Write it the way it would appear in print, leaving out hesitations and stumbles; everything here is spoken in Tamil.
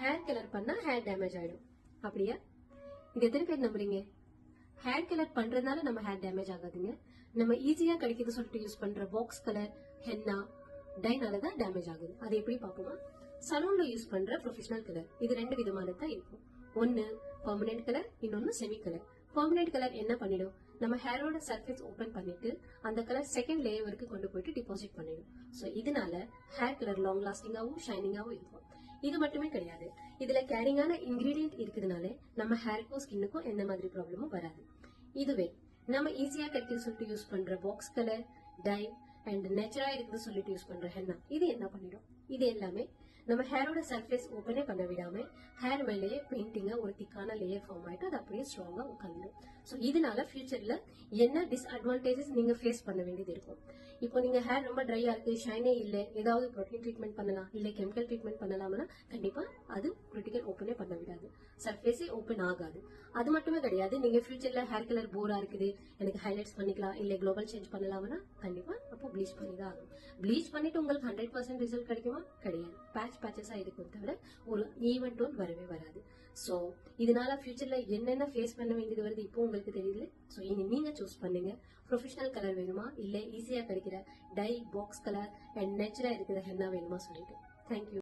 ஹேர் கலர் பண்ணா ஹேர் டேமேஜ் ஆயிடும். அப்படியா? இது எத்தனை பேர் நம்புறீங்க? ஹேர் கலர் பண்றதுனால நம்ம ஹேர் டேமேஜ் ஆகாதுங்க. நம்ம ஈஸியா கிடைக்குது சொல்லிட்டு யூஸ் பண்ற பாக்ஸ் கலர், ஹென்னா, டைனால தான் டேமேஜ் ஆகுது. அது எப்படி பாப்போமா? சலூன்ல யூஸ் பண்ற ப்ரொஃபஷனல் கலர் இது ரெண்டு விதமானது தான் இருக்கும். ஒன்னு பெர்மனன்ட் கலர், இன்னொன்னு செமி கலர். பெர்மனன்ட் கலர் என்ன பண்ணிடும், நம்ம ஹேரோட சர்ஃபேஸ் ஓபன் பண்ணிட்டு அந்த கலர் செகண்ட் லேயர் வரைக்கும் கொண்டு போயிட்டு டிபாசிட் பண்ணிடும். சோ இதனால ஹேர் கலர் லாங் லாஸ்டிங்காவும் ஷைனிங்காவும் இருக்கும். இது மட்டுமே கிடையாது, இதுல கேரிங்கான இன்கிரீடியன்ட் இருக்கிறதுனால நம்ம ஹேருக்கும் ஸ்கின்னுக்கும் எந்த மாதிரி ப்ராப்ளமும் வராது. இதுவே நம்ம ஈஸியா கிடைக்குது சொல்லிட்டு யூஸ் பண்ற பாக்ஸ் கலர், டை அண்ட் நேச்சுரா இருக்குது சொல்லிட்டு யூஸ் பண்ற ஹென்னா இது என்ன பண்ணிடும், இது எல்லாமே நம்ம ஹேரோட சர்ஃபேஸ் ஓபனே பண்ண விடாம ஹேர் மேலேயே பெயிண்டிங்க ஒரு திக்கான லேயர் ஃபார்ம் ஆயிட்டு அது அப்படியே ஸ்ட்ராங்கா உட்காந்துடும். சோ இதனால ஃபியூச்சர்ல என்ன டிஸ்அட்வான்டேஜஸ் நீங்க ஃபேஸ் பண்ண வேண்டியது இருக்கும். இப்போ நீங்க ஹேர் ரொம்ப ட்ரையா இருக்கு, ஷைனே இல்ல, ஏதாவது ப்ரோட்டீன் ட்ரீட்மெண்ட் பண்ணலாம், இல்ல கெமிக்கல் ட்ரீட்மெண்ட் பண்ணலாம்னா கண்டிப்பா அது கிரிட்டிக்கல் ஓப்பனே பண்ண விடாது, சர்ஃபேஸே ஓப்பன் ஆகாது. அது மட்டுமே கிடையாது, நீங்க ஃபியூச்சர்ல ஹேர் கலர் போரா இருக்குது, எனக்கு ஹைலைட்ஸ் பண்ணிக்கலாம் இல்ல குளோபல் சேஞ்ச் பண்ணலாம்னா கண்டிப்பா அப்போ ப்ளீச் பண்ணி தான் ஆகும். ப்ளீச் பண்ணிட்டு உங்களுக்கு 100% ரிசல்ட் கிடைக்குமா? கிடையாது. பேச்சஸா இருக்கும் தவிர ஒரு ஈவன் டோன் வரவே வராது. சோ இதனால ஃபியூச்சர்ல என்னென்ன ஃபேஸ் பண்ண வேண்டியது வருது இப்போ உங்களுக்கு தெரியல. சோ இனி நீங்க சூஸ் பண்ணுங்க, ப்ரொஃபஷனல் கலர் வேணுமா இல்ல ஈஸியா கிடைக்கிற டை, பாக்ஸ் கலர் அண்ட் நேச்சுரா இருக்கிற ஹென்னா வேணுமா சொல்லிட்டு. தேங்க்யூ.